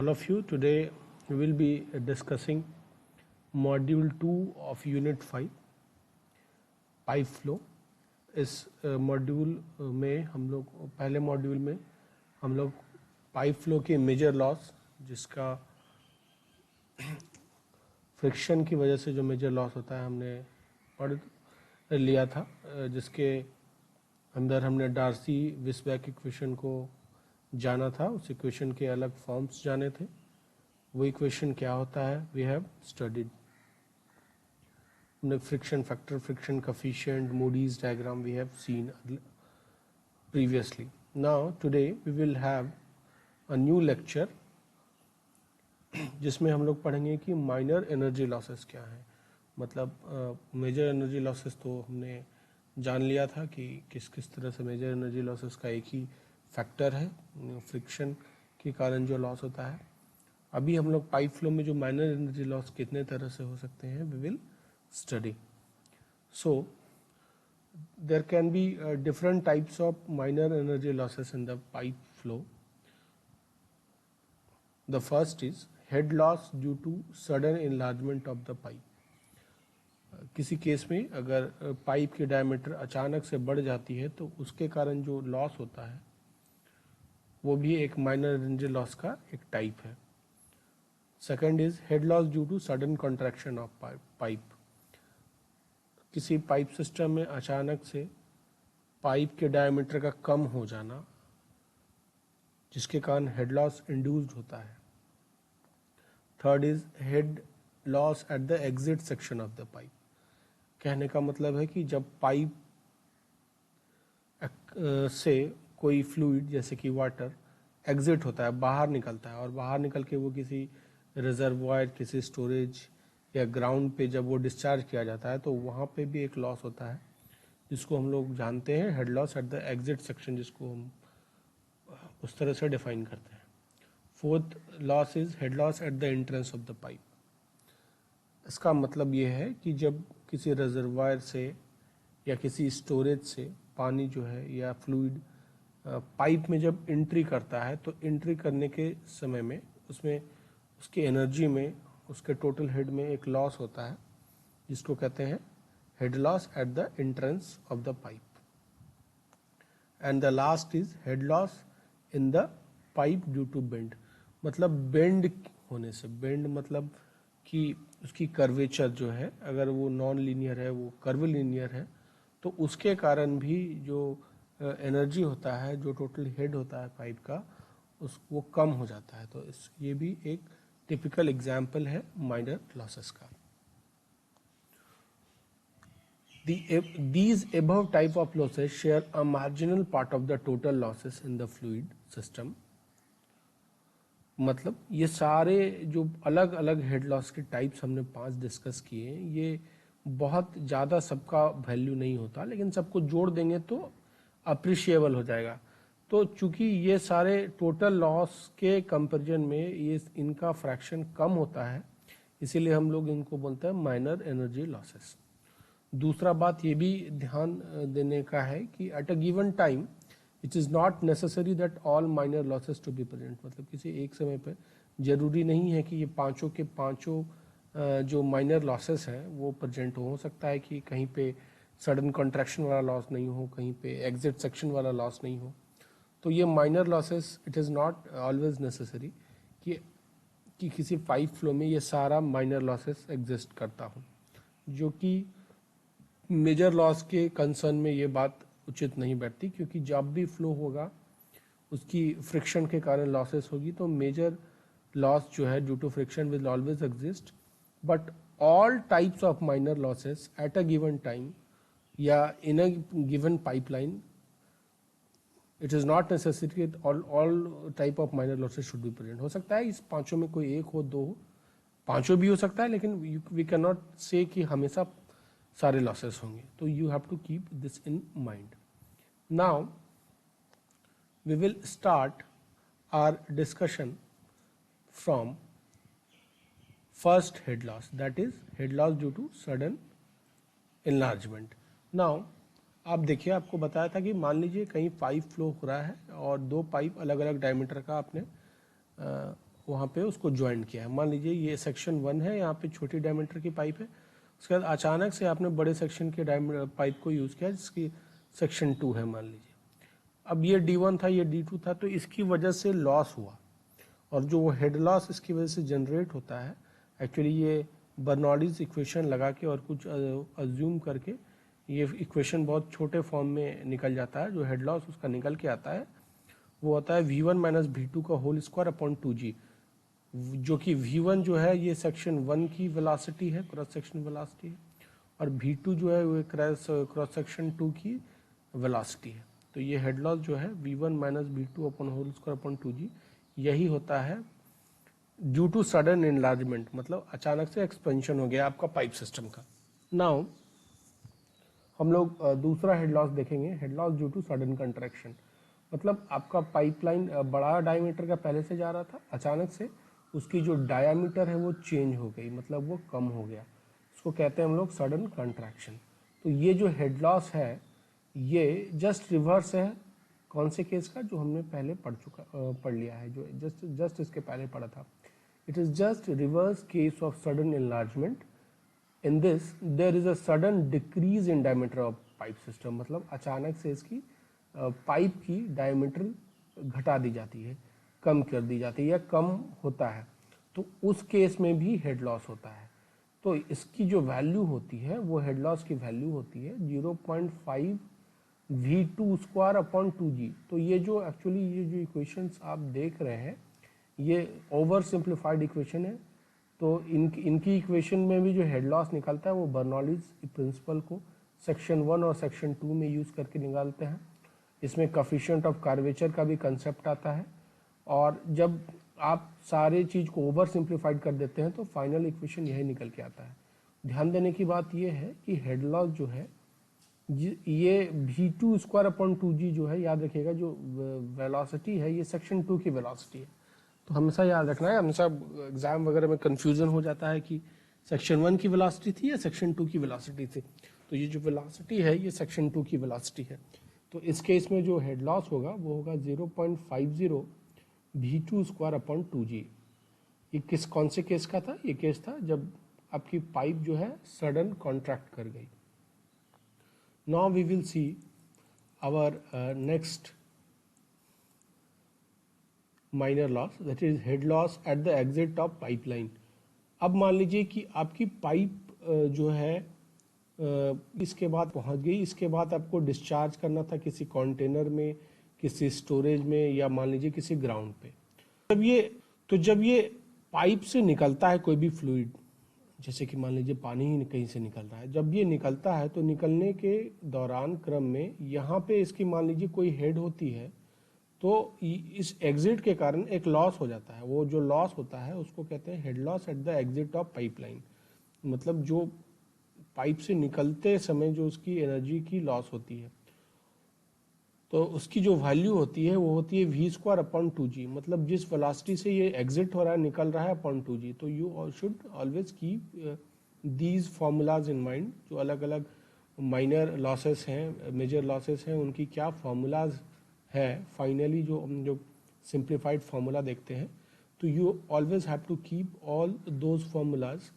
all of you. Today we will be discussing module 2 of unit 5 pipe flow. इस module में हम लोग पहले मॉड्यूल में हम लोग पाइप फ्लो के मेजर लॉस, जिसका फ्रिक्शन की वजह से जो मेजर लॉस होता है हमने पढ़ लिया था, जिसके अंदर हमने डार्सी-विस्बैक इक्वेशन को जाना था. उस इक्वेशन के अलग फॉर्म्स जाने थे. वो इक्वेशन क्या होता है वी हैव स्टडीड. हमने friction factor, friction coefficient, Moody's diagram we have seen previously. Now today we will have a new lecture जिसमें हम लोग पढ़ेंगे कि माइनर एनर्जी लॉसेस क्या है. मतलब मेजर एनर्जी लॉसेस तो हमने जान लिया था कि किस किस तरह से मेजर एनर्जी लॉसेस का एक ही फैक्टर है, फ्रिक्शन के कारण जो लॉस होता है. अभी हम लोग पाइप फ्लो में जो माइनर एनर्जी लॉस कितने तरह से हो सकते हैं we will study. So there can be different types of minor energy losses in the pipe flow. The first is head loss due to sudden enlargement of the pipe. किसी case में अगर pipe की diameter अचानक से बढ़ जाती है तो उसके कारण जो लॉस होता है वो भी एक माइनर एनर्जी लॉस का एक टाइप है. Second is head loss due to sudden contraction of pipe. किसी पाइप सिस्टम में अचानक से पाइप के डायमीटर का कम हो जाना, जिसके कारण हेड लॉस इंड्यूस्ड होता है. Third is head loss at the exit section of the pipe. कहने का मतलब है कि जब पाइप से कोई फ्लूइड जैसे कि वाटर एग्जिट होता है, बाहर निकलता है, और बाहर निकल के वो किसी रिजर्वायर, किसी स्टोरेज या ग्राउंड पे जब वो डिस्चार्ज किया जाता है तो वहाँ पे भी एक लॉस होता है जिसको हम लोग जानते हैं head loss at the exit section, जिसको हम उस तरह से डिफाइन करते हैं. Fourth loss is head loss at the entrance of the pipe. इसका मतलब ये है कि जब किसी रिजर्वायर से या किसी स्टोरेज से पानी जो है या फ्लूइड पाइप में जब एंट्री करता है तो एंट्री करने के समय में उसमें उसकी एनर्जी में, उसके टोटल हेड में एक लॉस होता है जिसको कहते हैं head loss at the entrance of the pipe. And the last is head loss in the pipe due to bend. मतलब बेंड होने से, बेंड मतलब कि उसकी कर्वेचर जो है, अगर वो नॉन लीनियर है, वो कर्व लीनियर है, तो उसके कारण भी जो एनर्जी होता है, जो टोटल हेड होता है पाइप का, वो कम हो जाता है. तो ये भी एक टिपिकल एग्जाम्पल है माइनर लॉसेस का. These above type of losses share a marginal part of the total losses in the fluid system. मतलब ये सारे जो अलग अलग हेड लॉस के टाइप्स हमने 5 डिस्कस किए, ये बहुत ज़्यादा सबका वैल्यू नहीं होता, लेकिन सबको जोड़ देंगे तो अप्रिशिएबल हो जाएगा. तो चूंकि ये सारे टोटल लॉस के कंपैरिजन में ये इनका फ्रैक्शन कम होता है, इसीलिए हम लोग इनको बोलते हैं माइनर एनर्जी लॉसेस. दूसरा बात ये भी ध्यान देने का है कि at a given time it is not necessary that all minor losses to be present. मतलब किसी एक समय पर जरूरी नहीं है कि ये पांचों के पांचों जो माइनर लॉसेस हैं वो प्रेजेंट हो सकता है कि कहीं पे सडन कॉन्ट्रैक्शन वाला लॉस नहीं हो, कहीं पे एग्जिट सेक्शन वाला लॉस नहीं हो. तो ये minor losses it is not always necessary कि किसी पाइप फ्लो में ये सारा माइनर लॉसेस एग्जिस्ट करता हो. जो कि मेजर लॉस के कंसर्न में ये बात उचित नहीं बैठती, क्योंकि जब भी फ्लो होगा उसकी फ्रिक्शन के कारण लॉसेस होगी, तो मेजर लॉस जो है due to friction will always exist. But all types of minor losses at a given time या in a given pipeline, it is not necessary all type of minor losses should be present. हो सकता है इस पांचों में कोई एक हो, दो हो, पांचों भी हो सकता है, लेकिन वी कैन नॉट से कि हमेशा सारे लॉसेस होंगे. तो you have to keep this in mind. Now we will start our discussion from first head loss, that is head loss due to sudden enlargement. Now आप देखिए, आपको बताया था कि मान लीजिए कहीं पाइप फ्लो हो रहा है और 2 पाइप अलग अलग डायमीटर का आपने वहाँ पे उसको ज्वाइन किया है। मान लीजिए ये सेक्शन 1 है, यहाँ पे छोटी डायमीटर की पाइप है, उसके बाद अचानक से आपने बड़े सेक्शन के पाइप को यूज़ किया जिसकी सेक्शन 2 है मान लीजिए। अब ये D1 था, ये D2 था, तो इसकी वजह से लॉस हुआ, और जो वो हेड लॉस इसकी वजह से जनरेट होता है, एक्चुअली ये बर्नौलीज इक्वेशन लगा के और कुछ अज्यूम करके ये इक्वेशन बहुत छोटे फॉर्म में निकल जाता है। जो हेड लॉस उसका निकल के आता है वो होता है V1 माइनस V2 का होल स्क्वायर अपॉन 2G, जो कि V1 जो है ये सेक्शन 1 की वेलोसिटी है, क्रॉस सेक्शन वेलोसिटी है, और V2 जो है वो क्रॉस सेक्शन 2 की वेलोसिटी है। तो ये हेड लॉस जो है V1 minus V2 upon whole square upon 2G, यही होता है ड्यू टू सडन इनलार्जमेंट, मतलब अचानक से एक्सपेंशन हो गया आपका पाइप सिस्टम का। नाउ हम लोग दूसरा हेड लॉस देखेंगे, head loss due to sudden contraction. मतलब आपका पाइपलाइन बड़ा डायमीटर का पहले से जा रहा था, अचानक से उसकी जो डायामीटर है वो चेंज हो गई, मतलब वो कम हो गया, उसको कहते हैं हम लोग सडन कंट्रैक्शन। तो ये जो हेड लॉस है ये जस्ट रिवर्स है कौन से केस का, जो हमने पहले पढ़ लिया है, जो जस्ट इसके पहले पढ़ा था। It is just reverse case of sudden enlargement. In this there is a sudden decrease in diameter of pipe system, मतलब अचानक से इसकी पाइप की डायमीटर घटा दी जाती है, कम कर दी जाती है या कम होता है, तो उस केस में भी हेड लॉस होता है। तो इसकी जो वैल्यू होती है वो हेड लॉस की वैल्यू होती है 0.5 V2 स्क्वायर अपॉन 2G। तो ये जो एक्चुअली ये जो इक्वेशंस आप देख रहे हैं ये ओवर सिंप्लीफाइड इक्वेशन है। तो इनकी इक्वेशन में भी जो हेड लॉस निकलता है वो बर्नौलीज प्रिंसिपल को सेक्शन 1 और सेक्शन 2 में यूज़ करके निकालते हैं। इसमें कॉफिशिएंट ऑफ कार्वेचर का भी कंसेप्ट आता है, और जब आप सारे चीज़ को ओवर सिंप्लीफाइड कर देते हैं तो फाइनल इक्वेशन यही निकल के आता है। ध्यान देने की बात यह है कि हेड लॉस जो है ये V2 स्क्वायर अपॉन 2G जो है, याद रखिएगा जो वेलोसिटी है ये सेक्शन 2 की वेलोसिटी है। तो हमेशा याद रखना है, हमेशा एग्जाम वगैरह में कंफ्यूजन हो जाता है कि सेक्शन 1 की वेलोसिटी थी या सेक्शन 2 की वेलोसिटी थी। तो ये जो वेलोसिटी है ये सेक्शन 2 की वेलोसिटी है। तो इस केस में जो हेड लॉस होगा वो होगा 0.50 V2 स्क्वायर अपॉन 2G। ये कौन से केस का था? ये केस था जब आपकी पाइप जो है सडन कॉन्ट्रैक्ट कर गई। Now we will see our next minor loss, that is head loss at the exit of pipeline। अब मान लीजिए कि आपकी पाइप जो है इसके बाद पहुंच गई, इसके बाद आपको डिस्चार्ज करना था किसी कंटेनर में, किसी स्टोरेज में, या मान लीजिए किसी ग्राउंड पे। जब ये पाइप से निकलता है कोई भी फ्लूइड, जैसे कि मान लीजिए पानी ही कहीं से निकल रहा है, जब ये निकलता है तो निकलने के दौरान क्रम में यहाँ पे इसकी मान लीजिए कोई हेड होती है, तो इस एग्जिट के कारण एक लॉस हो जाता है। वो जो लॉस होता है उसको कहते हैं head loss at the exit of pipeline. मतलब जो पाइप से निकलते समय जो उसकी एनर्जी की लॉस होती है, तो उसकी जो वैल्यू होती है वो होती है V स्क्वायर अपॉन 2G। मतलब जिस वेलोसिटी से ये एग्जिट हो रहा है, निकल रहा है, अपॉन 2G। तो you should always keep these formulas in mind. जो अलग अलग माइनर लॉसेस हैं, मेजर लॉसेस हैं, उनकी क्या फार्मूलाज है, फाइनली जो सिंप्लीफाइड फार्मूला देखते हैं, तो you always have to keep all those formulas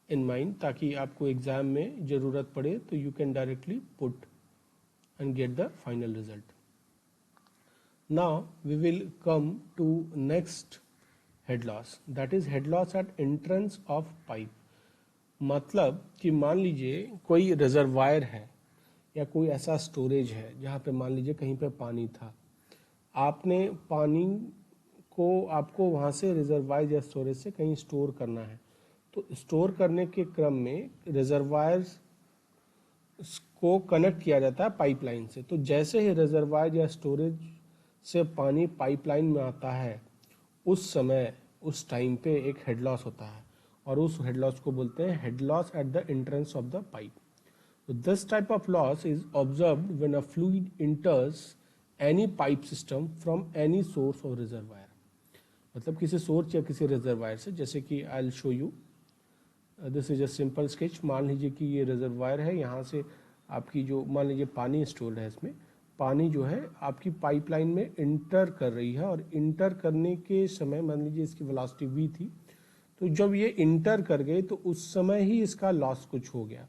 in mind, ताकि आपको एग्जाम में ज़रूरत पड़े तो you can directly put and get the final result. Now we will come to next head loss, that is head loss at entrance of pipe। मतलब कि मान लीजिए कोई रिजर्वायर है या कोई ऐसा स्टोरेज है जहाँ पे मान लीजिए कहीं पे पानी था, आपने पानी को आपको वहाँ से रिजर्वायर या स्टोरेज से कहीं स्टोर करना है। तो स्टोर करने के क्रम में रिजर्वायर्स को कनेक्ट किया जाता है पाइपलाइन से। तो जैसे ही रिजर्वायर या स्टोरेज से पानी पाइपलाइन में आता है, उस समय उस टाइम पे एक हेड लॉस होता है, और उस हेड लॉस को बोलते हैं head loss at the entrance of the pipe. तो this type of loss is observed when a fluid enters any pipe system from any source of reservoir. मतलब किसी सोर्स या किसी रिजर्वायर से, जैसे कि I will show you, this is a simple sketch. मान लीजिए कि ये रिजर्वायर है, यहाँ से आपकी जो मान लीजिए पानी स्टोर्ड है इसमें, पानी जो है आपकी पाइपलाइन में इंटर कर रही है, और इंटर करने के समय मान लीजिए इसकी वेलोसिटी v थी, तो जब ये इंटर कर गई तो उस समय ही इसका लॉस कुछ हो गया,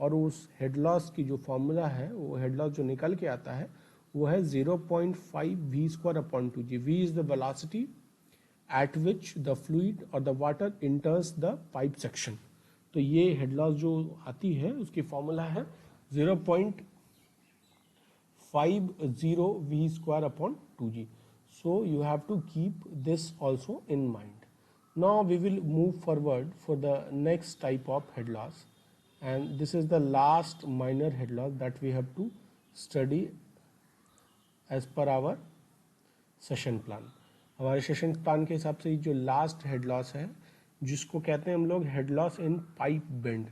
और उस हेड लॉस की जो फॉर्मूला है, वो हेड लॉस जो निकल के आता है वो है 0.5 v square upon 2g। v is the velocity at which the fluid or the water enters the pipe section। तो ये हेड लॉस जो आती है उसकी फॉर्मूला है 0.50 v square upon 2g। so you have to keep this also in mind। now we will move forward for the next type of head loss, and this is the last minor head loss that we have to study as per our session plan. हमारे session plan के हिसाब से जो last head loss है, जिसको कहते हैं हम लोग head loss in pipe bend.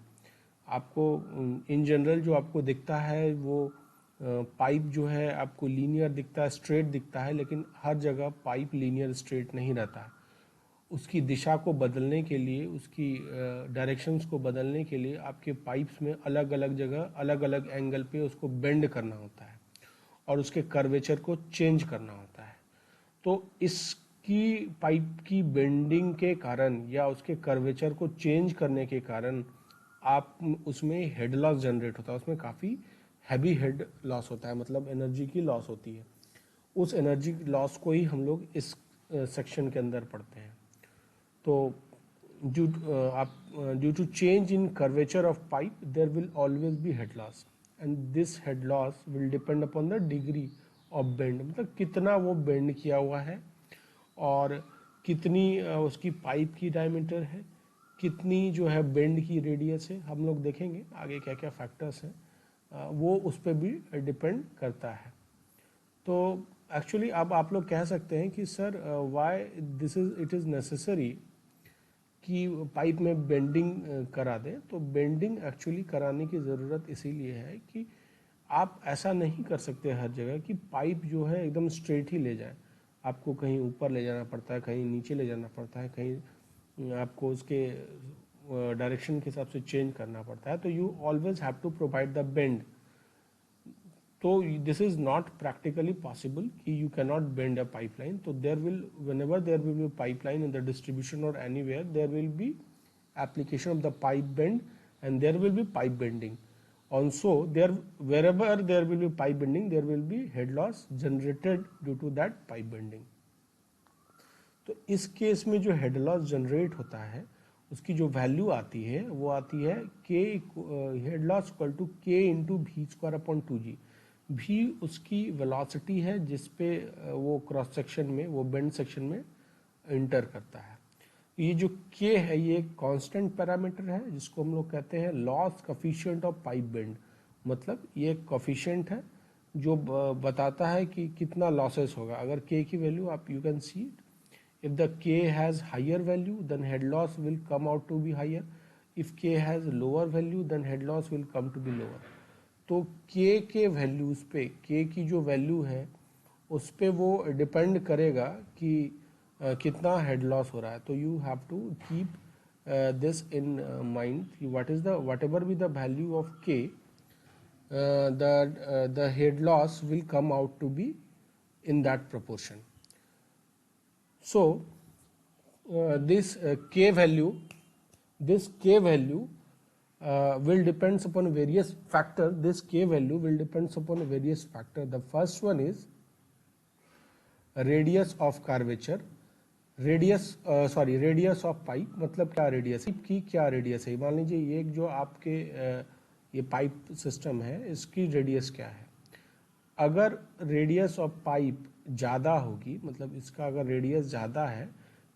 आपको इन जनरल जो आपको दिखता है वो पाइप जो है आपको लीनियर दिखता है, स्ट्रेट दिखता है, लेकिन हर जगह पाइप लीनियर स्ट्रेट नहीं रहता। उसकी दिशा को बदलने के लिए, उसकी डायरेक्शंस को बदलने के लिए आपके पाइप्स में अलग अलग जगह अलग अलग एंगल पे उसको बेंड करना होता है और उसके कर्वेचर को चेंज करना होता है। तो इसकी पाइप की बेंडिंग के कारण या उसके कर्वेचर को चेंज करने के कारण आप उसमें हेड लॉस जनरेट होता है, उसमें काफ़ी हैवी हेड लॉस होता है, मतलब एनर्जी की लॉस होती है। उस एनर्जी लॉस को ही हम लोग इस सेक्शन के अंदर पढ़ते हैं। तो due to change in curvature of pipe there will always be head loss, and this head loss will depend upon the degree of bend, मतलब कितना वो बेंड किया हुआ है और कितनी उसकी पाइप की डायमीटर है, कितनी जो है बेंड की रेडियस है। हम लोग देखेंगे आगे क्या क्या फैक्टर्स हैं, वो उस पर भी डिपेंड करता है। तो एक्चुअली अब आप लोग कह सकते हैं कि sir why it is necessary कि पाइप में बेंडिंग करा दें। तो बेंडिंग एक्चुअली कराने की ज़रूरत इसीलिए है कि आप ऐसा नहीं कर सकते हर जगह कि पाइप जो है एकदम स्ट्रेट ही ले जाए। आपको कहीं ऊपर ले जाना पड़ता है, कहीं नीचे ले जाना पड़ता है, कहीं आपको उसके डायरेक्शन के हिसाब से चेंज करना पड़ता है। तो you always have to provide the bend. तो this is not practically possible कि you can not bend a pipeline. तो there will whenever there will be pipeline in the distribution or anywhere there will be application of the pipe bend, and there will be pipe bending also there। wherever there will be pipe bending there will be head loss generated due to that pipe bending। तो इस केस में जो head loss generate होता है उसकी जो value आती है वो आती है के head loss equal to K into V square upon 2g। भी उसकी वेलोसिटी है जिसपे वो क्रॉस सेक्शन में, वो बेंड सेक्शन में इंटर करता है। ये जो k है ये एक कांस्टेंट पैरामीटर है जिसको हम लोग कहते हैं loss coefficient of pipe bend. मतलब ये एक कोफिशिएंट है जो बताता है कि कितना लॉसेस होगा। अगर k की वैल्यू आप you can see if the k has higher value then head loss will come out to be higher, if k has lower value then head loss will come to be lower. तो k के values पे, k की जो value है उस पे वो depend करेगा कि कितना हेड लॉस हो रहा है। तो you have to keep this in mind, what is the whatever be the value of K the head loss will come out to be in that proportion। So this k value will depends upon various factor। This k value will depends upon various factor। The first one is radius of curvature। Radius of pipe, मतलब क्या radius की, क्या radius है। मान लीजिए ये जो आपके ये पाइप सिस्टम है इसकी रेडियस क्या है। अगर रेडियस ऑफ पाइप ज़्यादा होगी, मतलब इसका अगर रेडियस ज़्यादा है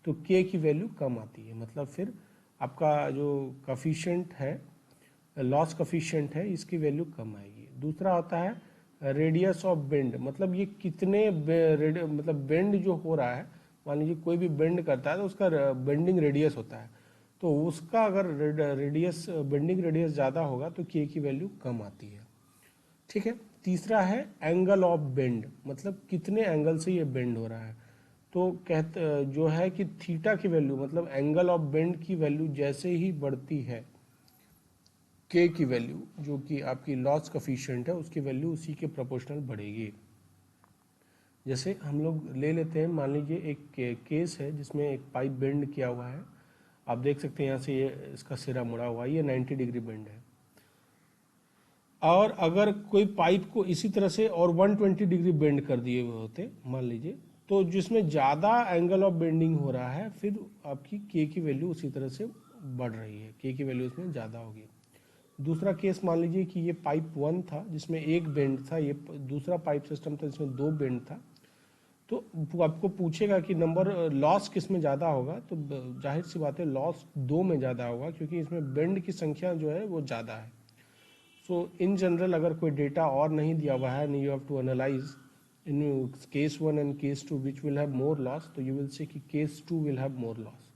तो के की वैल्यू कम आती है, मतलब फिर आपका जो कोफिशिएंट है, लॉस कोफिशिएंट है, इसकी वैल्यू कम आएगी। दूसरा होता है रेडियस ऑफ बेंड, मतलब ये कितने मतलब बेंड जो हो रहा है, मान लीजिए कोई भी बेंड करता है तो उसका बेंडिंग रेडियस होता है, तो उसका अगर रेडियस बेंडिंग रेडियस ज़्यादा होगा तो के की वैल्यू कम आती है। ठीक है। तीसरा है एंगल ऑफ बेंड, मतलब कितने एंगल से ये बेंड हो रहा है। तो जो है कि थीटा की वैल्यू, मतलब एंगल ऑफ बेंड की वैल्यू जैसे ही बढ़ती है के की वैल्यू जो कि आपकी लॉस कोफिशिएंट है उसकी वैल्यू उसी के प्रोपोर्शनल बढ़ेगी। जैसे हम लोग ले लेते हैं, मान लीजिए एक केस है जिसमें एक पाइप बेंड किया हुआ है, आप देख सकते हैं यहाँ से ये इसका सिरा मुड़ा हुआ है, ये 90 डिग्री बेंड है। और अगर कोई पाइप को इसी तरह से और 120 डिग्री बेंड कर दिए हुए होते मान लीजिए, तो जिसमें ज़्यादा एंगल ऑफ बेंडिंग हो रहा है फिर आपकी के की वैल्यू उसी तरह से बढ़ रही है, के की वैल्यू इसमें ज़्यादा होगी। दूसरा केस मान लीजिए कि ये पाइप 1 था जिसमें एक बेंड था, ये दूसरा पाइप सिस्टम था जिसमें 2 बेंड था, तो आपको पूछेगा कि नंबर लॉस किस में ज़्यादा होगा, तो जाहिर सी बात है लॉस 2 में ज़्यादा होगा क्योंकि इसमें बेंड की संख्या जो है वो ज़्यादा है। सो इन जनरल अगर कोई डेटा और नहीं दिया हुआ है, you have to analyse in case 1 and case 2 which will have more loss, तो यू विल से कि case 2 will have more loss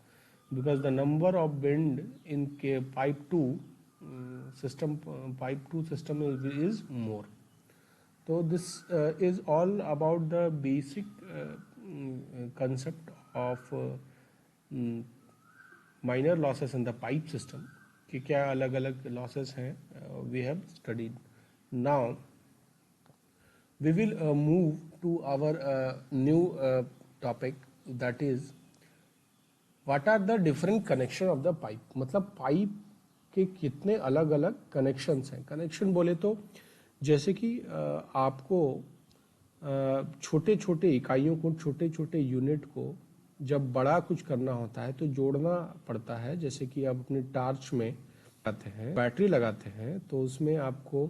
because the number of bend in pipe 2 system pipe 2 system is more. So this is all about the basic concept of minor losses in the pipe system कि क्या अलग अलग losses हैं we have studied. Now we will move to our new topic, that is what are the different connection of the pipe. मतलब pipe के कितने अलग अलग कनेक्शंस हैं। कनेक्शन बोले तो जैसे कि आपको छोटे छोटे इकाइयों को, छोटे छोटे यूनिट को जब बड़ा कुछ करना होता है तो जोड़ना पड़ता है। जैसे कि आप अपने टार्च में लगाते हैं, बैटरी लगाते हैं, तो उसमें आपको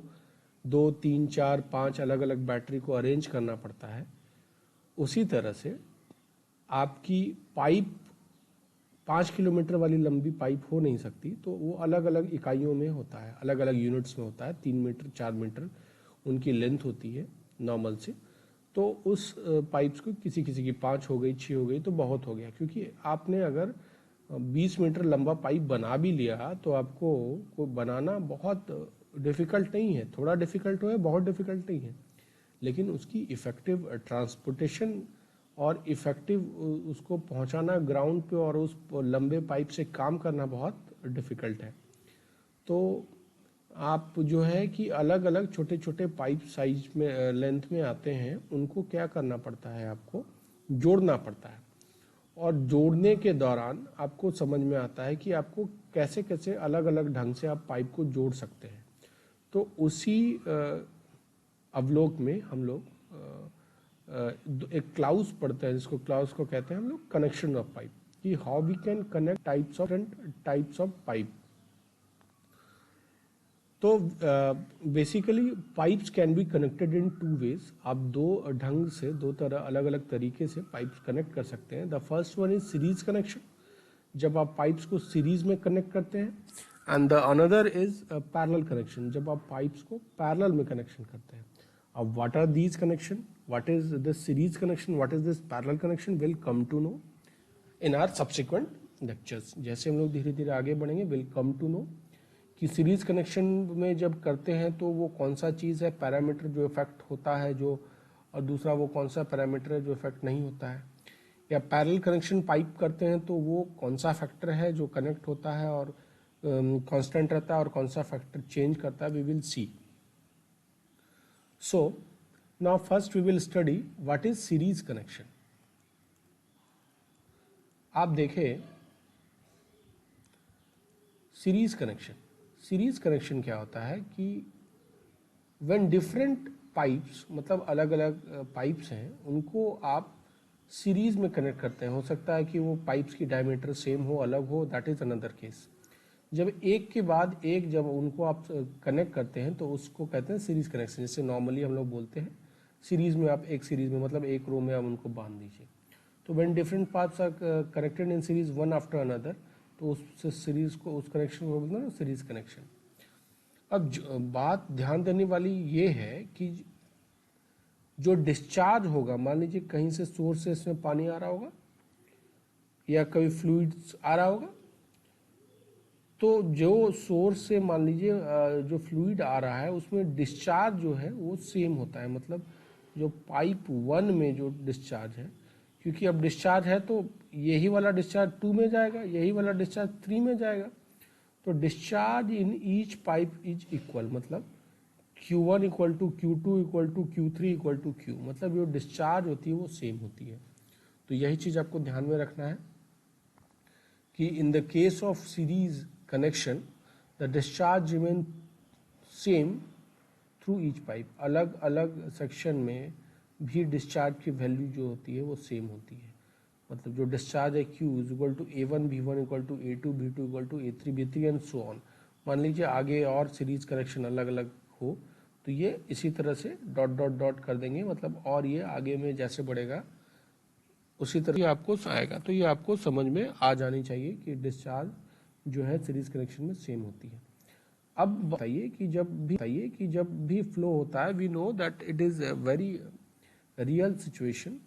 2, 3, 4, 5 अलग अलग बैटरी को अरेंज करना पड़ता है। उसी तरह से आपकी पाइप 5 किलोमीटर वाली लंबी पाइप हो नहीं सकती, तो वो अलग अलग इकाइयों में होता है, अलग अलग यूनिट्स में होता है। 3 मीटर 4 मीटर उनकी लेंथ होती है नॉर्मल से। तो उस पाइप्स को किसी किसी की 5 हो गई, 6 हो गई तो बहुत हो गया, क्योंकि आपने अगर 20 मीटर लंबा पाइप बना भी लिया तो आपको को बनाना बहुत डिफ़िकल्ट नहीं है। थोड़ा डिफ़िकल्ट हो है, बहुत डिफ़िकल्ट नहीं है, लेकिन उसकी इफ़ेक्टिव ट्रांसपोर्टेशन और इफ़ेक्टिव उसको पहुंचाना ग्राउंड पे और उस लंबे पाइप से काम करना बहुत डिफ़िकल्ट है। तो आप जो है कि अलग अलग छोटे छोटे पाइप साइज में लेंथ में आते हैं, उनको क्या करना पड़ता है, आपको जोड़ना पड़ता है। और जोड़ने के दौरान आपको समझ में आता है कि आपको कैसे कैसे अलग अलग ढंग से आप पाइप को जोड़ सकते हैं। तो उसी अवलोक में हम लोग एक क्लाउज पढ़ते हैं, जिसको क्लाउज को कहते हैं हम लोग कनेक्शन ऑफ पाइप, कि how we can connect types of pipe. तो basically pipes can be connected in 2 ways. आप 2 ढंग से, 2 तरह अलग अलग तरीके से पाइप्स कनेक्ट कर सकते हैं। The first one is series connection, जब आप पाइप्स को सीरीज में कनेक्ट करते हैं, and the another is parallel connection, जब आप पाइप्स को पैरेलल में कनेक्शन करते हैं। अब what are these connection, what is this series connection, what is this parallel connection, will come to know in our subsequent lectures. जैसे हम लोग धीरे धीरे आगे बढ़ेंगे, विल कम टू नो कि सीरीज कनेक्शन में जब करते हैं तो वो कौन सा चीज़ है, पैरामीटर जो इफेक्ट होता है जो, और दूसरा वो कौन सा पैरामीटर है जो इफेक्ट नहीं होता है। या पैरेलल कनेक्शन पाइप करते हैं तो वो कौन सा फैक्टर है जो कनेक्ट होता है और कांस्टेंट रहता है, और कौन सा फैक्टर चेंज करता है, we will see. So now first we will study what is series connection. आप देखें सीरीज कनेक्शन, सीरीज कनेक्शन क्या होता है कि व्हेन डिफरेंट पाइप्स, मतलब अलग अलग पाइप्स हैं, उनको आप सीरीज में कनेक्ट करते हैं। हो सकता है कि वो पाइप्स की डायमीटर सेम हो, अलग हो, दैट इज अनदर केस। जब एक के बाद एक जब उनको आप कनेक्ट करते हैं तो उसको कहते हैं सीरीज कनेक्शन। जैसे नॉर्मली हम लोग बोलते हैं सीरीज में, आप एक सीरीज में मतलब एक रो में आप उनको बांध दीजिए। तो when different parts are connected in series one after another, तो उस सीरीज को, उस कनेक्शन को बोलते हैं सीरीज कनेक्शन। अब बात ध्यान देने वाली ये है कि जो डिस्चार्ज होगा, मान लीजिए कहीं से सोर्स से इसमें पानी आ रहा होगा या कभी फ्लूइड्स आ रहा होगा, तो जो सोर्स से मान लीजिए जो फ्लूइड आ रहा है उसमें डिस्चार्ज जो है वो सेम होता है। मतलब जो पाइप 1 में जो डिस्चार्ज है, क्योंकि अब डिस्चार्ज है तो यही वाला डिस्चार्ज 2 में जाएगा, यही वाला डिस्चार्ज 3 में जाएगा। तो discharge in each pipe is equal, मतलब Q1 equal to Q2 equal to Q3 equal to Q, मतलब जो डिस्चार्ज होती है वो सेम होती है। तो यही चीज़ आपको ध्यान में रखना है कि in the case of series connection the discharge remain same through each pipe. अलग अलग सेक्शन में भी डिस्चार्ज की वैल्यू जो होती है वो सेम होती है। मतलब जो डिस्चार्ज है Q is equal to A1 B1 equal to A2 B2 equal to A3 B3 and so on. मान लीजिए आगे और सीरीज कनेक्शन अलग अलग हो तो ये इसी तरह से डॉट डॉट डॉट कर देंगे, मतलब और ये आगे में जैसे बढ़ेगा उसी तरह ये आपको आएगा। तो ये आपको समझ में आ जानी चाहिए कि डिस्चार्ज जो है सीरीज कनेक्शन में सेम होती है। अब बताइए कि जब भी फ्लो होता है we know that it is a very real situation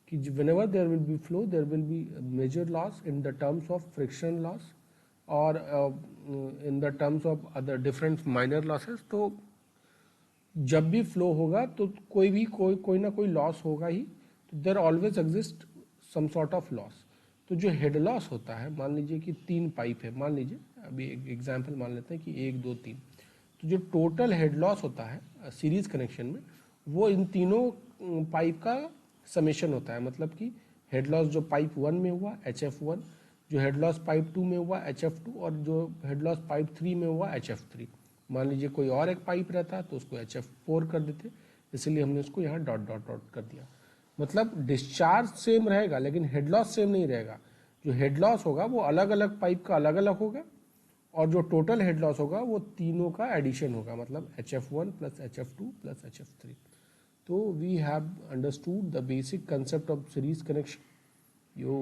कि whenever there will be flow there will be major loss in the terms of friction loss or in the terms of other different minor losses। तो जब भी flow होगा तो कोई ना कोई loss होगा ही। तो there always exist some sort of loss. तो जो हेड लॉस होता है, मान लीजिए कि 3 पाइप है, मान लीजिए अभी एक एग्जांपल मान लेते हैं कि 1 2 3, तो जो टोटल हेड लॉस होता है सीरीज कनेक्शन में वो इन तीनों पाइप का समेशन होता है। मतलब कि हेड लॉस जो पाइप 1 में हुआ HF1, जो हेड लॉस पाइप 2 में हुआ HF2 और जो हेड लॉस पाइप 3 में हुआ HF3। मान लीजिए कोई और एक पाइप रहता तो उसको HF4 कर देते, इसलिए हमने उसको यहाँ डॉट डॉट डॉट कर दिया। मतलब डिस्चार्ज सेम रहेगा लेकिन हेड लॉस सेम नहीं रहेगा। जो हेड लॉस होगा वो अलग अलग पाइप का अलग अलग होगा और जो टोटल हेड लॉस होगा वो तीनों का एडिशन होगा, मतलब HF1 plus HF2 plus HF3। तो we have understood the basic concept of series connection. You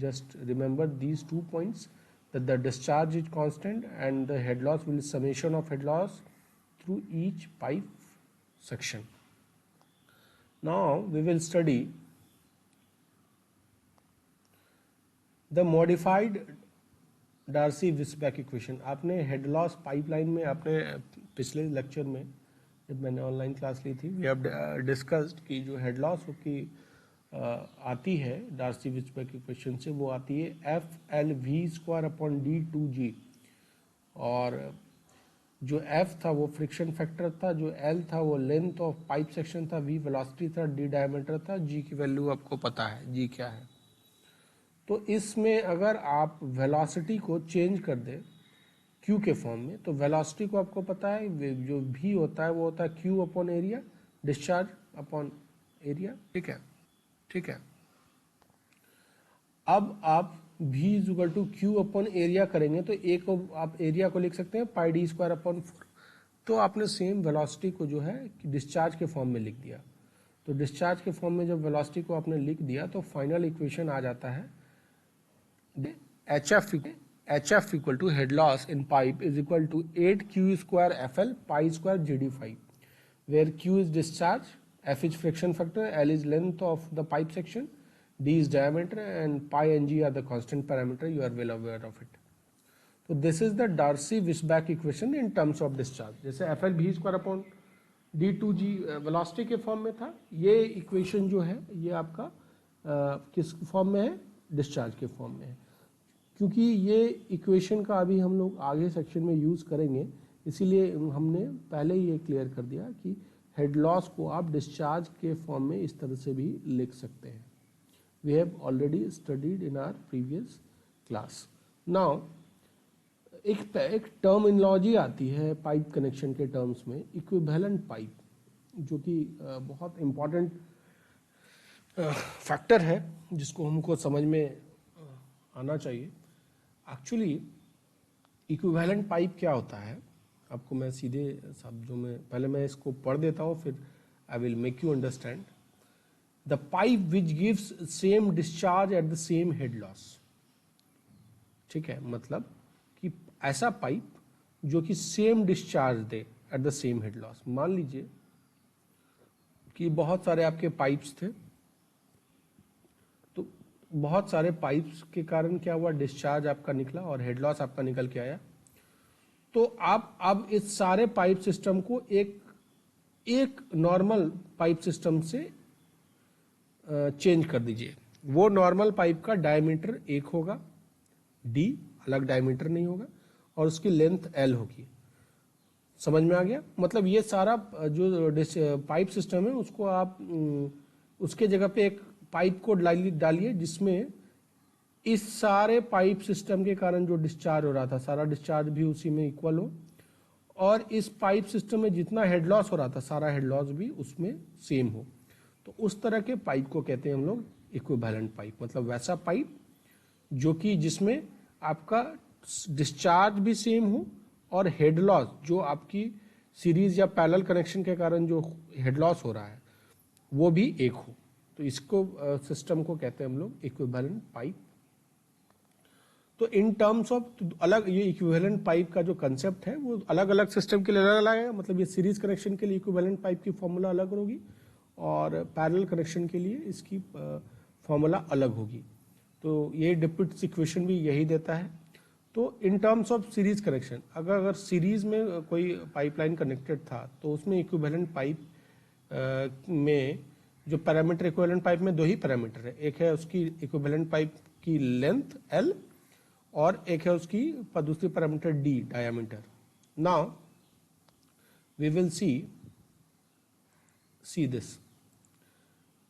just remember these 2 points, that the discharge is constant and the head loss will be summation of head loss through each pipe section. Now we will study the modified Darcy-Weisbach equation। आपने head loss pipeline में आपने पिछले lecture में जब मैंने online class ली थी we have discussed कि जो हेड लॉस की आती है डार्सी-विस्बेक इक्वेशन से, वो आती है FL_V² अपॉन D2G। और जो F था वो फ्रिक्शन फैक्टर था, जो L था वो लेंथ ऑफ पाइप सेक्शन था, V वेलोसिटी था, D डायमीटर था, G की वैल्यू आपको पता है G क्या है। तो इसमें अगर आप वेलोसिटी को चेंज कर दें Q के फॉर्म में, तो वेलोसिटी को आपको पता है जो V होता है वो होता है Q upon area, discharge upon area. ठीक है। अब आप V is equal to Q upon area करेंगे तो एक को आप एरिया को लिख सकते हैं पाई d स्क्वायर अपॉन 4। तो आपने सेम वेलोसिटी को जो है डिस्चार्ज के फॉर्म में लिख दिया। तो डिस्चार्ज के फॉर्म में जब वेलोसिटी को आपने लिख दिया तो फाइनल इक्वेशन आ जाता है HF equal to head loss in pipe is equal to 8Q square FL pi square GD5, where Q is discharge, F is friction factor, L is length of the pipe section, D is diameter and pi and G are the constant parameter, you are well aware of it. So this is the Darcy-Weisbach equation in terms of discharge। जैसे FL V square upon D2G velocity के form में था, ये equation जो है ये आपका किस फॉर्म में है, डिस्चार्ज के फॉर्म में है। क्योंकि ये इक्वेशन का अभी हम लोग आगे सेक्शन में यूज़ करेंगे, इसीलिए हमने पहले ही ये क्लियर कर दिया कि हेड लॉस को आप डिस्चार्ज के फॉर्म में इस तरह से भी लिख सकते हैं। We have already studied in our previous class. Now एक टर्मिनोलॉजी आती है पाइप कनेक्शन के टर्म्स में, इक्विवेलेंट पाइप, जो कि बहुत इम्पॉर्टेंट फैक्टर है जिसको हमको समझ में आना चाहिए। एक्चुअली इक्विवेलेंट पाइप क्या होता है, आपको मैं सीधे शब्दों में पहले मैं इसको पढ़ देता हूँ, फिर I will make you understand. The pipe which gives same discharge at the same head loss. ठीक है, मतलब कि ऐसा पाइप जो कि same discharge they at the same head loss. मान लीजिए कि बहुत सारे आपके पाइप्स थे, तो बहुत सारे पाइप्स के कारण क्या हुआ, डिस्चार्ज आपका निकला और हेड लॉस आपका निकल के आया। तो आप अब इस सारे पाइप सिस्टम को एक नॉर्मल पाइप सिस्टम से चेंज कर दीजिए। वो नॉर्मल पाइप का डायमीटर 1 होगा, D अलग डायमीटर नहीं होगा, और उसकी लेंथ L होगी। समझ में आ गया? मतलब ये सारा जो पाइप सिस्टम है उसको आप उसके जगह पे एक पाइप को डालिए जिसमें इस सारे पाइप सिस्टम के कारण जो डिस्चार्ज हो रहा था सारा डिस्चार्ज भी उसी में इक्वल हो, और इस पाइप सिस्टम में जितना हेड लॉस हो रहा था सारा हेड लॉस भी उसमें सेम हो। तो उस तरह के पाइप को कहते हैं हम लोग इक्विवेलेंट पाइप। मतलब वैसा पाइप जो कि जिसमें आपका डिस्चार्ज भी सेम हो और हेड लॉस जो आपकी सीरीज या पैरेलल कनेक्शन के कारण जो हेड लॉस हो रहा है वो भी एक हो। तो इसको सिस्टम को कहते हैं हम लोग इक्विवेलेंट पाइप। तो इन टर्म्स ऑफ अलग ये इक्विवेलेंट पाइप का जो कंसेप्ट है वो अलग अलग सिस्टम के लिए अलग अलग है। मतलब ये सीरीज कनेक्शन के लिए इक्विवेलेंट पाइप की फॉर्मूला अलग होगी और पैरेलल कनेक्शन के लिए इसकी फॉर्मूला अलग होगी। तो ये डिप्यूट्स इक्वेशन भी यही देता है। तो in terms of series connection अगर सीरीज में कोई पाइपलाइन कनेक्टेड था तो उसमें इक्विवेलेंट पाइप में जो पैरामीटर इक्विवेलेंट पाइप में दो ही पैरामीटर है, एक है उसकी इक्विवेलेंट पाइप की लेंथ L और एक है उसकी दूसरी parameter D diameter. Now we will see this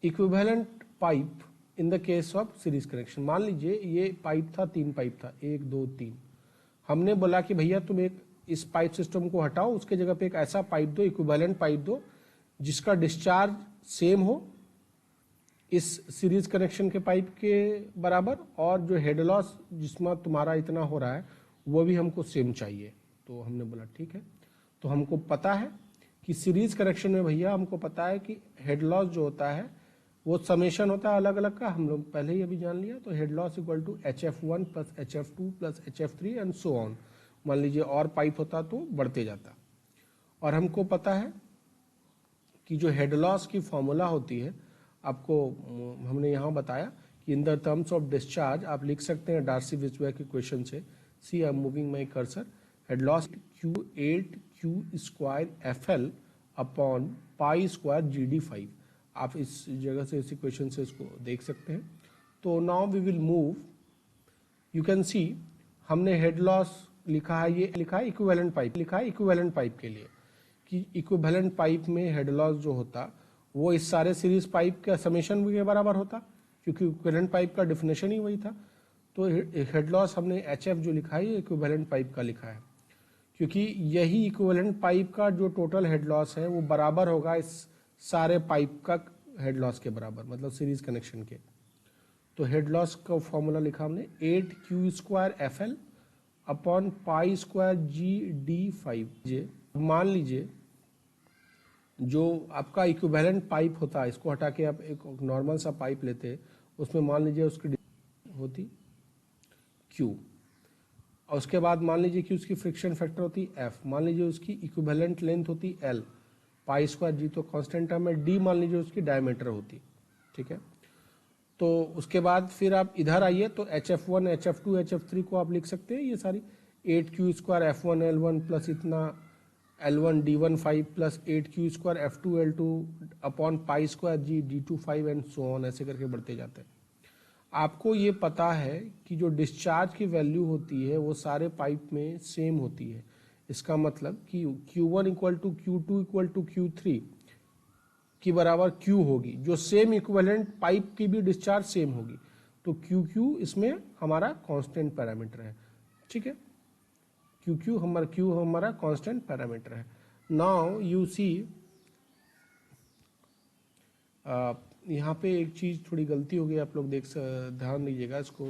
equivalent pipe in the case of series connection. मान लीजिए ये पाइप था, 3 पाइप था, 1 2 3। हमने बोला कि भैया तुम एक इस पाइप सिस्टम को हटाओ, उसके जगह पे एक ऐसा पाइप दो, इक्विवेलेंट पाइप दो जिसका डिस्चार्ज सेम हो इस सीरीज कनेक्शन के पाइप के बराबर, और जो हेड लॉस जिसमें तुम्हारा इतना हो रहा है वो भी हमको सेम चाहिए। तो हमने बोला ठीक है। तो हमको पता है कि सीरीज कनेक्शन में भैया हमको पता है कि हेड लॉस जो होता है वो समेशन होता है अलग अलग का, हम लोग पहले ही अभी जान लिया। तो head loss equal to HF1 plus HF2 plus HF3 and so on. मान लीजिए और पाइप होता तो बढ़ते जाता। और हमको पता है कि जो हेड लॉस की फॉर्मूला होती है आपको हमने यहाँ बताया कि in the terms of discharge आप लिख सकते हैं डार्सी विजबर्ग इक्वेशन से। See I am moving my cursor. Head loss Q8Q square FL upon pi square GD5। आप इस जगह से इस इक्वेशन से इसको देख सकते हैं। तो now we will move, you can see हमने हेड लॉस लिखा है, ये लिखा है इक्विवेलेंट पाइप, लिखा है इक्विवेलेंट पाइप के लिए कि इक्विवेलेंट पाइप में हेड लॉस जो होता वो इस सारे सीरीज पाइप के समेशन के बराबर होता, क्योंकि इक्विवेलेंट पाइप का डेफिनेशन ही वही था। तो हेड लॉस हमने HF जो लिखा है ये इक्विवेलेंट पाइप का लिखा है, क्योंकि यही इक्विवेलेंट पाइप का जो टोटल हेड लॉस है वो बराबर होगा इस सारे पाइप का हेड लॉस के बराबर, मतलब सीरीज कनेक्शन के। तो हेड लॉस का फॉर्मूला लिखा हमने 8Q square FL upon pi square GD5। मान लीजिए जो आपका इक्विवेलेंट पाइप होता है, इसको हटा के आप एक नॉर्मल सा पाइप लेते, उसमें मान लीजिए उसकी होती Q, और उसके बाद मान लीजिए कि उसकी फ्रिक्शन फैक्टर होती F, मान लीजिए उसकी इक्विवेलेंट लेंथ होती L, पाई स्क्वायर G तो कांस्टेंट टर्म है, D मान लीजिए उसकी डायमीटर होती। ठीक है। तो उसके बाद फिर आप इधर आइए तो HF1 HF2 HF3 को आप लिख सकते हैं ये सारी 8Q square F1 L1 plus इतना L1 D1 5 plus 8Q square F2 L2 upon pi square G D2 5 and so on, ऐसे करके बढ़ते जाते हैं। आपको ये पता है कि जो डिस्चार्ज की वैल्यू होती है वो सारे पाइप में सेम होती है। इसका मतलब कि Q1 equal to Q2 equal to Q3 की बराबर Q होगी, जो सेम इक्विवेलेंट पाइप की भी डिस्चार्ज सेम होगी। तो QQ इसमें हमारा कांस्टेंट पैरामीटर है। ठीक है, Q हमारा कांस्टेंट पैरामीटर है। नाउ यू सी यहाँ पे एक चीज़ थोड़ी गलती हो गई, आप लोग ध्यान दीजिएगा, इसको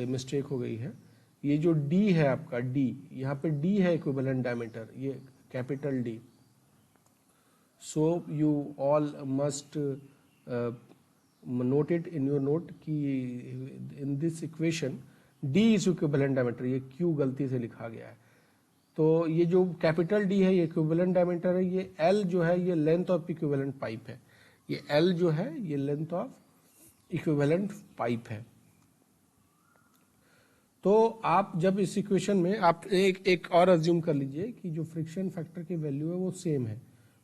मिस्टेक हो गई है। ये जो D है आपका D, यहाँ पे D है इक्विवेलेंट डायमीटर, ये capital D। So you all must note it in your note कि in this equation D is equivalent diameter, ये Q गलती से लिखा गया है। तो ये जो कैपिटल D है ये इक्विवेलेंट डायमीटर है, ये L जो है ये लेंथ ऑफ इक्विवेलेंट पाइप है, ये L जो है ये लेंथ ऑफ इक्विवेलेंट पाइप है। तो आप जब इस इक्वेशन में आप एक और अज्यूम कर लीजिए कि जो फ्रिक्शन फैक्टर की वैल्यू है वो सेम है,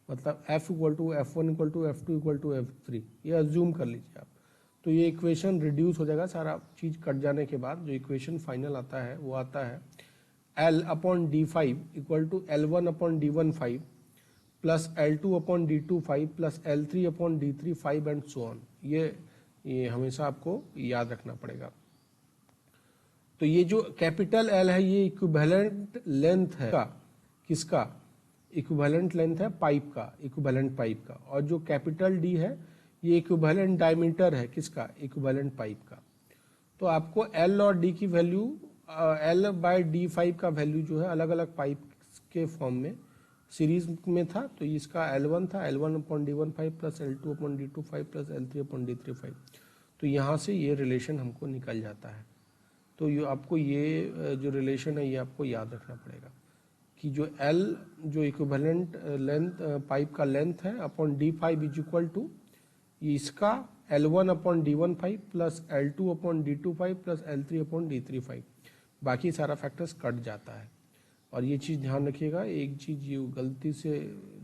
मतलब F equal to F1 equal to F2 equal to F3, ये अज्यूम कर लीजिए आप। तो ये इक्वेशन रिड्यूस हो जाएगा, सारा चीज़ कट जाने के बाद जो इक्वेशन फाइनल आता है वो आता है L upon D5 equal to L1 upon D1 5 plus L2 upon D2 5 plus L3 upon D3 5 and so on. ये हमेशा आपको याद रखना पड़ेगा। तो ये जो कैपिटल L है ये इक्विवेलेंट लेंथ है किसका? इक्विवेलेंट लेंथ है पाइप का, इक्विवेलेंट पाइप का। और जो कैपिटल D है ये इक्विवेलेंट डायमीटर है किसका? इक्विवेलेंट पाइप का। तो आपको L और D की वैल्यू L/D5 का वैल्यू जो है अलग अलग पाइप के फॉर्म में सीरीज में था, तो इसका L1 था L1 upon D1 5 plus L2 upon D2 5 plus L3 upon D3 5। तो यहाँ से ये रिलेशन हमको निकल जाता है। तो ये आपको ये जो रिलेशन है ये आपको याद रखना पड़ेगा कि जो L जो इक्विवेलेंट लेंथ पाइप का लेंथ है upon D5 is equal to इसका L1 upon D1 5 plus L2 upon D2 5 plus L3 upon D3 5। बाकी सारा फैक्टर्स कट जाता है। और ये चीज़ ध्यान रखिएगा, एक चीज़ ये गलती से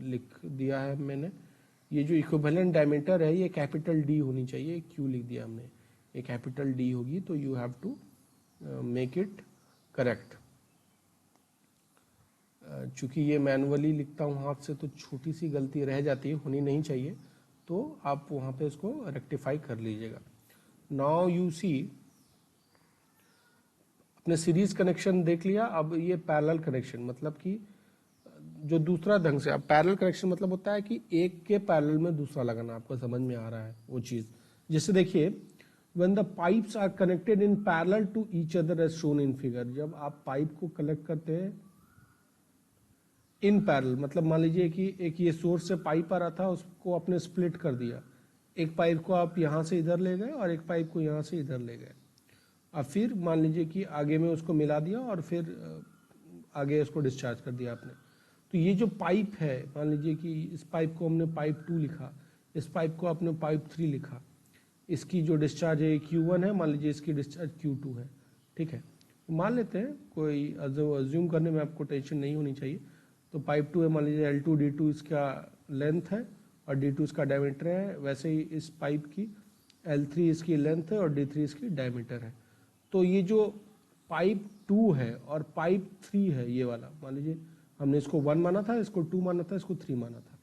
लिख दिया है मैंने, ये जो इक्विवेलेंट डायमीटर है ये कैपिटल D होनी चाहिए, क्यों लिख दिया हमने, ये कैपिटल D होगी। तो you have to make it correct. चूँकि ये मैनुअली लिखता हूँ हाथ से तो छोटी सी गलती रह जाती है, होनी नहीं चाहिए, तो आप वहाँ पे इसको रेक्टिफाई कर लीजिएगा। नाउ यू सी, अपने सीरीज कनेक्शन देख लिया। अब ये पैरेलल कनेक्शन, मतलब कि जो दूसरा ढंग से, अब पैरेलल कनेक्शन मतलब होता है कि एक के पैरेलल में दूसरा लगाना। आपको समझ में आ रहा है वो चीज़? जैसे देखिए, when the pipes are connected in parallel to each other as shown in figure, जब आप पाइप को कनेक्ट करते हैं इन पैरेलल, मतलब मान लीजिए कि एक ये सोर्स से पाइप आ रहा था, उसको आपने स्प्लिट कर दिया। एक पाइप को आप यहाँ से इधर ले गए और एक पाइप को यहाँ से इधर ले गए। अब फिर मान लीजिए कि आगे में उसको मिला दिया और फिर आगे उसको डिस्चार्ज कर दिया आपने। तो ये जो पाइप है, मान लीजिए कि इस पाइप को हमने पाइप 2 लिखा, इस पाइप को आपने पाइप 3 लिखा। इसकी जो डिस्चार्ज है Q1 है, मान लीजिए इसकी डिस्चार्ज Q2 है, ठीक है। मान लेते हैं, कोई अज्यूम करने में आपको टेंशन नहीं होनी चाहिए। तो पाइप 2 है, मान लीजिए L2 D2 इसका लेंथ है और D2 इसका डायमीटर है। वैसे ही इस पाइप की L3 इसकी लेंथ है और D3 इसकी डायमीटर है। तो ये जो पाइप 2 है और पाइप 3 है, ये वाला मान लीजिए हमने इसको 1 माना था, इसको 2 माना था, इसको 3 माना था।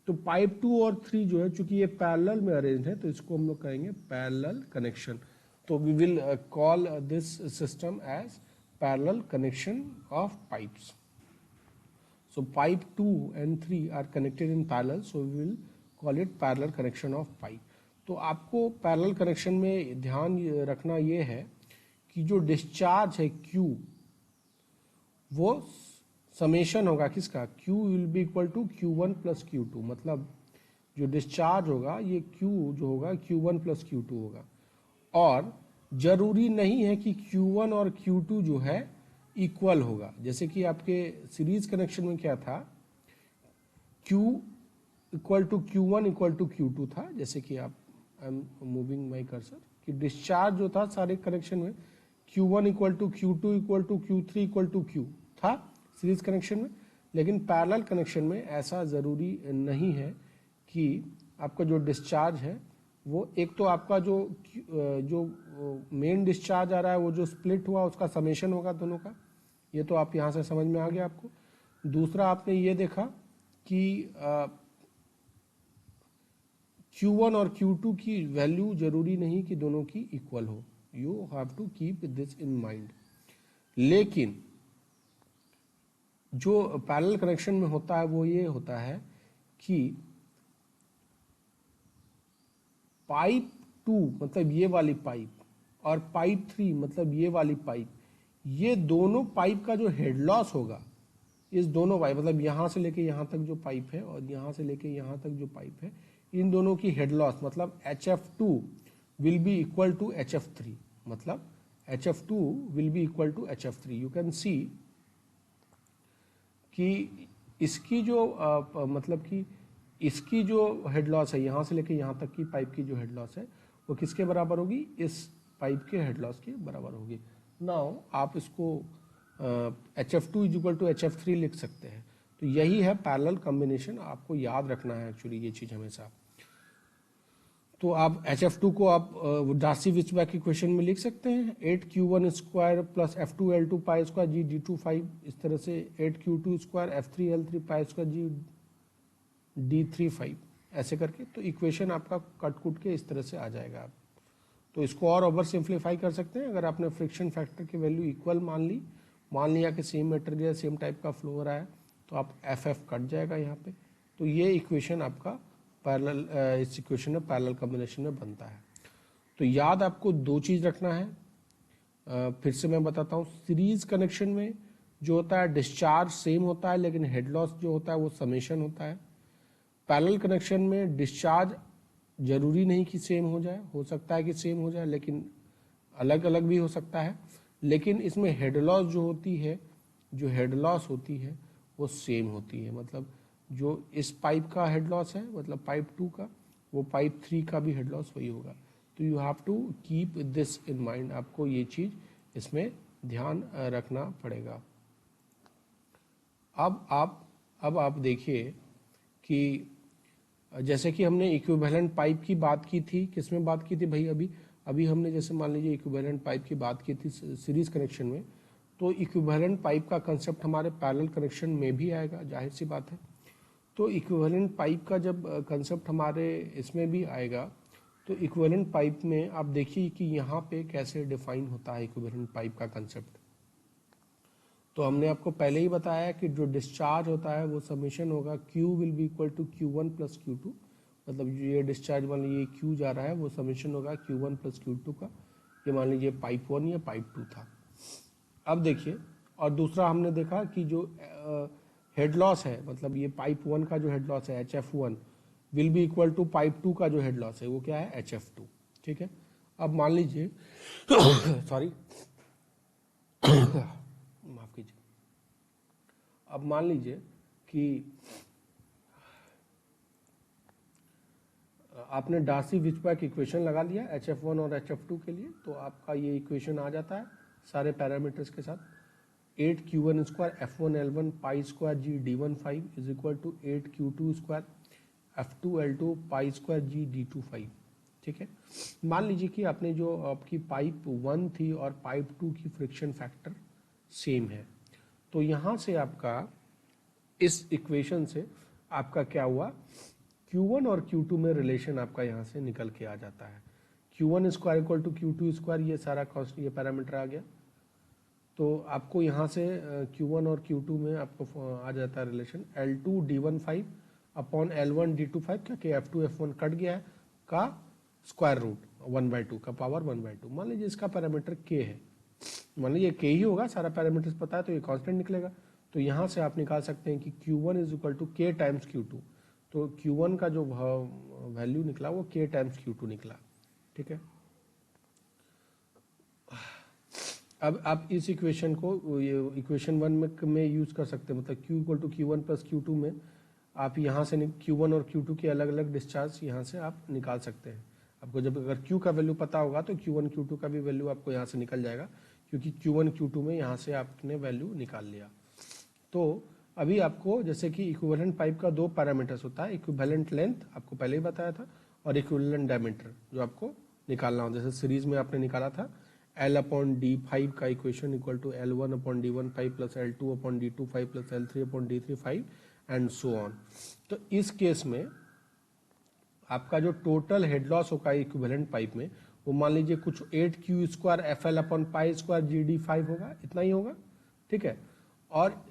तो पाइप 2 और 3 जो है, चूंकि ये पैरेलल में अरेंज है, तो इसको हम लोग कहेंगे पैरेलल कनेक्शन। तो we will call this system as parallel connection of pipes. So pipe 2 and 3 are connected in parallel, so we will call it parallel connection of pipe. तो आपको पैरेलल कनेक्शन में ध्यान रखना ये है कि जो डिस्चार्ज है Q, वो समेशन होगा किसका? Q will be equal to Q1 plus Q2। मतलब जो डिस्चार्ज होगा ये Q जो होगा Q1 प्लस Q2 होगा। और जरूरी नहीं है कि Q1 और Q2 जो है इक्वल होगा। जैसे कि आपके सीरीज कनेक्शन में क्या था, Q equal to Q1 equal to Q2 था। जैसे कि आप, I am moving my cursor, कि डिस्चार्ज जो था सारे कनेक्शन में Q1 equal to Q2 equal to Q3 equal to Q था सीरीज कनेक्शन में। लेकिन पैरेलल कनेक्शन में ऐसा ज़रूरी नहीं है कि आपका जो डिस्चार्ज है वो, एक तो आपका जो मेन डिस्चार्ज आ रहा है वो जो स्प्लिट हुआ उसका समेशन होगा दोनों का। ये तो आप यहाँ से समझ में आ गया आपको। दूसरा आपने ये देखा कि Q1 और Q2 की वैल्यू जरूरी नहीं कि दोनों की इक्वल हो। You have to keep this in mind. लेकिन जो पैरेलल कनेक्शन में होता है वो ये होता है कि पाइप 2 मतलब ये वाली पाइप और पाइप 3 मतलब ये वाली पाइप, ये दोनों पाइप का जो हेड लॉस होगा, इस दोनों पाइप मतलब यहाँ से लेके यहाँ तक जो पाइप है और यहाँ से लेके यहाँ तक जो पाइप है, इन दोनों की हेड लॉस मतलब HF2 will be equal to HF3। मतलब HF2 will be equal to HF3। You can see कि इसकी जो मतलब कि इसकी जो हेड लॉस है यहाँ से लेके यहाँ तक की पाइप की जो हेड लॉस है वो किसके बराबर होगी? इस पाइप के हेड लॉस के बराबर होगी। नाउ आप इसको HF2 is equal to HF3 लिख सकते हैं। तो यही है पैरेलल कॉम्बिनेशन, आपको याद रखना है एक्चुअली ये चीज़ हमेशा। तो आप HF2 को आप डार्सी-विचबैक इक्वेशन में लिख सकते हैं 8Q1 square plus F2L2 pi square G D25, इस तरह से 8Q2 स्क्वायर F3L3 पाई स्क्वायर जी D35, ऐसे करके। तो इक्वेशन आपका कट कुट के इस तरह से आ जाएगा। आप तो इसको और ओवर सिंप्लीफाई कर सकते हैं। अगर आपने फ्रिक्शन फैक्टर की वैल्यू इक्वल मान लिया कि सेम मटेरियल सेम टाइप का फ्लो हो रहा है, तो आप FF कट जाएगा यहाँ पे। तो ये इक्वेशन आपका पैरेलल, इस इक्वेशन में पैरेलल कॉम्बिनेशन में बनता है। तो याद आपको दो चीज़ रखना है, फिर से मैं बताता हूँ। सीरीज कनेक्शन में जो होता है डिस्चार्ज सेम होता है, लेकिन हेड लॉस जो होता है वो समेशन होता है। पैरेलल कनेक्शन में डिस्चार्ज जरूरी नहीं कि सेम हो जाए, हो सकता है कि सेम हो जाए लेकिन अलग अलग भी हो सकता है। लेकिन इसमें हेड लॉस जो होती है, जो हेड लॉस होती है वो सेम होती है। मतलब जो इस पाइप का हेड लॉस है, मतलब पाइप 2 का, वो पाइप 3 का भी हेड लॉस वही होगा। तो you have to keep this in mind, आपको ये चीज़ इसमें ध्यान रखना पड़ेगा। अब आप देखिए कि जैसे कि हमने इक्विवेलेंट पाइप की बात की थी, किसमें बात की थी भाई? अभी हमने जैसे मान लीजिए इक्विवेलेंट पाइप की बात की थी सीरीज कनेक्शन में। तो इक्विवेलेंट पाइप का कंसेप्ट हमारे पैरेलल कनेक्शन में भी आएगा, जाहिर सी बात है। तो इक्विवेलेंट पाइप का जब कंसेप्ट हमारे इसमें भी आएगा, तो इक्विवेलेंट पाइप में आप देखिए कि यहाँ पे कैसे डिफाइन होता है इक्विवेलेंट पाइप का कंसेप्ट। तो हमने आपको पहले ही बताया कि जो डिस्चार्ज होता है वो समेशन होगा Q will be equal to Q1 plus Q2। मतलब ये डिस्चार्ज मान लीजिए Q जा रहा है, वो समेशन होगा Q1 प्लस Q2 का। ये मान लीजिए पाइप 1 या पाइप 2 था। अब देखिए, और दूसरा हमने देखा कि जो हेड लॉस है, मतलब ये पाइप 1 का जो हेड लॉस है HF1 will be equal to pipe 2 का जो हेड लॉस है वो क्या है, HF2। ठीक है। अब मान लीजिए सॉरी माफ कीजिए। अब मान लीजिए कि आपने डार्सी-विचबैक इक्वेशन लगा लिया HF1 और HF2 के लिए, तो आपका ये इक्वेशन आ जाता है सारे पैरामीटर्स के साथ। 8Q1 square F1L1 pi square G D15 is equal to 8Q2 square F2L2 pi square G D25। ठीक है। मान लीजिए कि आपने जो आपकी पाइप 1 थी और पाइप 2 की फ्रिक्शन फैक्टर सेम है, तो यहाँ से आपका इस इक्वेशन से आपका क्या हुआ, Q1 और Q2 में रिलेशन आपका यहाँ से निकल के आ जाता है। Q1 square equal to Q2 square, ये सारा कॉस्ट, ये पैरामीटर आ गया। तो आपको यहाँ से Q1 और Q2 में आपको आ जाता है relation L2 D15 upon L1 D25, क्योंकि F2 F1 कट गया है, का स्क्वायर रूट 1/2 का पावर 1/2। मान लीजिए इसका पैरामीटर K है, मान लीजिए K ही होगा, सारा पैरामीटर्स पता है तो ये कांस्टेंट निकलेगा। तो यहाँ से आप निकाल सकते हैं कि Q1 is equal to K times Q2। तो Q1 का जो वैल्यू निकला वो K टाइम्स Q2 निकला। ठीक है। अब आप इस इक्वेशन को इक्वेशन 1 में यूज कर सकते हैं, मतलब Q equal to Q1 plus Q2 में आप यहाँ से Q1 और Q2 के अलग अलग डिस्चार्ज यहाँ से आप निकाल सकते हैं। आपको जब अगर Q का वैल्यू पता होगा तो Q1 Q2 का भी वैल्यू आपको यहाँ से निकल जाएगा, क्योंकि Q1 Q2 में यहाँ से आपने वैल्यू निकाल लिया। तो अभी आपको जैसे कि इक्विवेलेंट पाइप का दो पैरामीटर्स होता है, इक्विवेलेंट लेंथ आपको पहले ही बताया था, और इक्विवेलेंट डायमीटर जो आपको निकालना हो। जैसे सीरीज में आपने निकाला था L/D5 का equation equal to L1/D15 plus L2/D25 plus L3/D35 and so on. तो इस केस में आपका जो टोटल हेड लॉस होगा इक्विवेलेंट पाइप में, वो मान लीजिए कुछ 8Q स्क्वायर FL/पाई स्क्वायर GD5 होगा, इतना ही होगा। ठीक है। और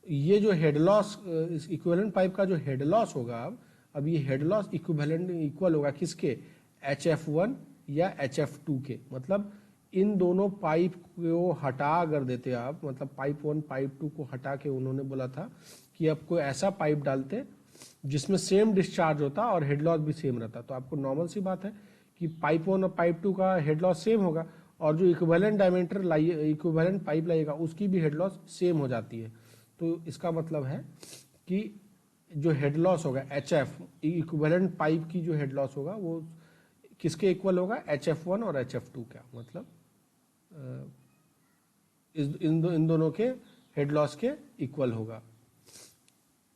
ये जो हेड लॉस, इस इक्विवेलेंट पाइप का जो हेड लॉस होगा, अब ये हेड लॉस इक्विवेलेंट इक्वल होगा किसके, HF1 या HF2 के। मतलब इन दोनों पाइप को हटा अगर देते आप, मतलब पाइप 1 पाइप 2 को हटा के उन्होंने बोला था कि आपको ऐसा पाइप डालते जिसमें सेम डिस्चार्ज होता और हेड लॉस भी सेम रहता, तो आपको नॉर्मल सी बात है कि पाइप 1 और पाइप 2 का हेड लॉस सेम होगा, और जो इक्विवेलेंट डायमीटर लाइए, इक्विवेलेंट पाइप लाइएगा, उसकी भी हेड लॉस सेम हो जाती है। तो इसका मतलब है कि जो हेड लॉस होगा HF, इक्विवेलेंट पाइप की जो हेड लॉस होगा वो किसके इक्वल होगा, HF1 और HF2 का। मतलब इन दोनों के हेड लॉस के इक्वल होगा,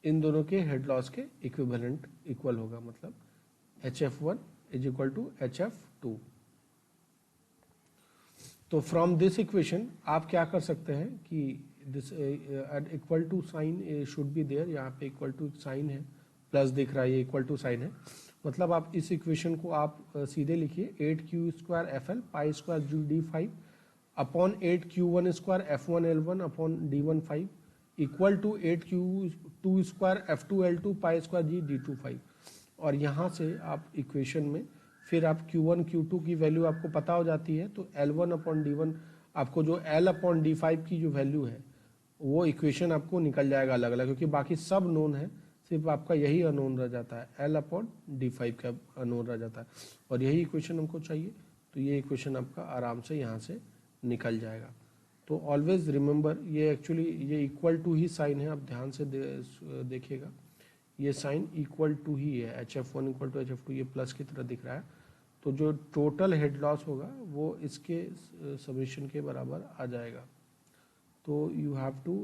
इन दोनों के हेड लॉस के इक्विवेलेंट इक्वल होगा। मतलब HF1 is equal to HF2। तो फ्रॉम दिस इक्वेशन आप क्या कर सकते हैं कि this equal to sign should be there, यहाँ पे इक्वल टू साइन है, प्लस दिख रहा है, ये इक्वल टू साइन है, मतलब आप इस इक्वेशन को आप सीधे लिखिए 8Q² FL π² D5 upon 8Q1² F1L1 upon D15 equal to 8Q2² F2L2 π² G D25। और यहाँ से आप इक्वेशन में फिर आप Q1 Q2 की वैल्यू आपको पता हो जाती है, तो L1 अपॉन D1 आपको जो L अपॉन D5 की जो वैल्यू है वो इक्वेशन आपको निकल जाएगा अलग अलग, क्योंकि बाकी सब नोन है, सिर्फ आपका यही अनोन रह जाता है, L अपॉन D5 का अनोन रह जाता है, और यही इक्वेशन हमको चाहिए। तो ये इक्वेशन आपका आराम से यहाँ से निकल जाएगा। तो ऑलवेज रिमेंबर, ये एक्चुअली ये इक्वल टू ही साइन है, आप ध्यान से देखिएगा, ये साइन इक्वल टू ही है, HF1 इक्वल टू HF2, ये प्लस की तरह दिख रहा है। तो जो टोटल हेड लॉस होगा वो इसके समेशन के बराबर आ जाएगा। तो you have to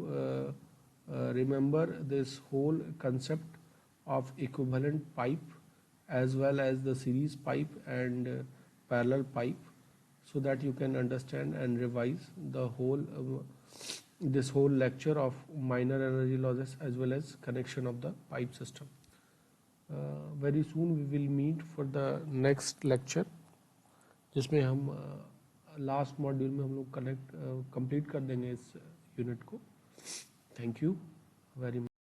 remember this whole concept of equivalent pipe as well as the series pipe and parallel pipe, so that you can understand and revise the whole this whole lecture of minor energy losses as well as connection of the pipe system. Very soon we will meet for the next lecture, जिसमें हम last module में हम लोग complete कर देंगे इस unit को। Thank you very much.